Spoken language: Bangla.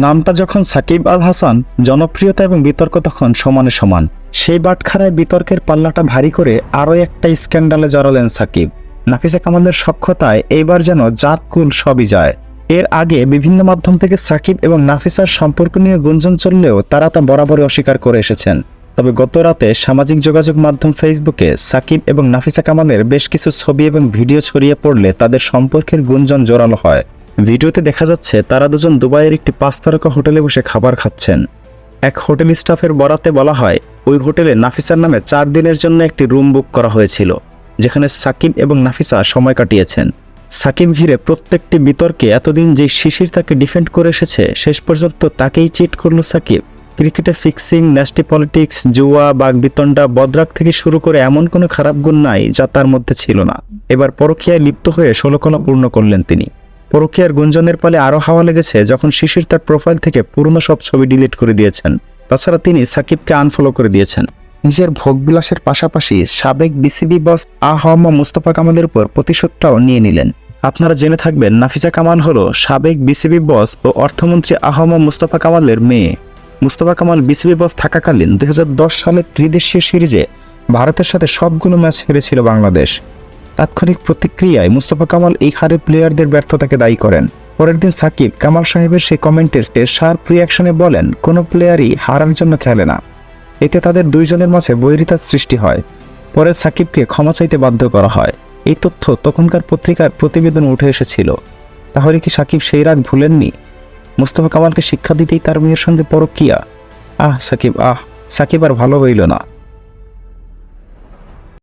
নামটা যখন সাকিব আল হাসান, জনপ্রিয়তা এবং বিতর্ক তখন সমানে সমান। সেই বাটখারায় বিতর্কের পাল্লাটা ভারী করে আরও একটা স্ক্যান্ডালে জড়ালেন সাকিব। নাফিসা কামালের সখ্যতায় এইবার যেন জাতকুল সবই যায়। এর আগে বিভিন্ন মাধ্যম থেকে সাকিব এবং নাফিসার সম্পর্ক নিয়ে গুঞ্জন চললেও তারা তা বরাবরই অস্বীকার করে এসেছেন। তবে গত রাতে সামাজিক যোগাযোগ মাধ্যম ফেসবুকে সাকিব এবং নাফিসা কামালের বেশ কিছু ছবি এবং ভিডিও ছড়িয়ে পড়লে তাদের সম্পর্কের গুঞ্জন জোরালো হয়। ভিডিওতে দেখা যাচ্ছে তারা দুজন দুবাইয়ের একটি 5 তারকা হোটেলে বসে খাবার খাচ্ছেন। এক হোটেল স্টাফের বরাতে বলা হয়, ওই হোটেলে নাফিসার নামে 4 দিনের জন্য একটি রুম বুক করা হয়েছিল, যেখানে সাকিব এবং নাফিসা সময় কাটিয়েছেন। সাকিব ঘিরে প্রত্যেকটি বিতর্কে এতদিন যে শিশির তাকে ডিফেন্ড করে এসেছে, শেষ পর্যন্ত তাকেই চিট করল সাকিব। ক্রিকেটে ফিক্সিং, ন্যাস্টি পলিটিক্স, জুয়া, বাগবিতণ্ডা, বদরাগ থেকে শুরু করে এমন কোনো খারাপ গুণ নাই যা তার মধ্যে ছিল না। এবার পরকীয়ায় লিপ্ত হয়ে 16 কলা পূর্ণ করলেন তিনি। পরকীয়ার গুঞ্জনের পালে আরও হাওয়া লেগেছে যখন শিশির তার প্রোফাইল থেকে পুরনো সব ছবি ডিলিট করে দিয়েছেন। তাছাড়া তিনি সাকিবকে আনফলো করে দিয়েছেন। নিজের ভোগবিলাসের পাশাপাশি সাবেক বিসিবি বস মুস্তফা কামালের উপর প্রতিশোধটাও নিয়ে নিলেন। আপনারা জেনে থাকবেন, নাফিসা কামাল হলো সাবেক বিসিবি বস ও অর্থমন্ত্রী মুস্তফা কামালের মেয়ে। মুস্তফা কামাল বিসিবি বস থাকাকালীন 2010 সালের ত্রিদেশীয় সিরিজে ভারতের সাথে সবগুলো ম্যাচ হেরেছিল বাংলাদেশ। তাৎক্ষণিক প্রতিক্রিয়ায় মুস্তফা কামাল এই হারে প্লেয়ারদের ব্যর্থতাকে দায়ী করেন। পরের দিন সাকিব কামাল সাহেবের সেই কমেন্টের শার্প রিয়াকশনে বলেন, কোনো প্লেয়ারই হারার জন্য খেলে না। এতে তাদের দুইজনের মাঝে বৈরিতার সৃষ্টি হয়। পরে সাকিবকে ক্ষমা চাইতে বাধ্য করা হয়। এই তথ্য তখনকার পত্রিকার প্রতিবেদনে উঠে এসেছিল। তাহলে কি সাকিব সেই রাগ ভুলেননি? মুস্তফা কামালকে শিক্ষা দিতেই তার মেয়ের সঙ্গে পরকীয়া। সাকিব আর ভালো হইল না।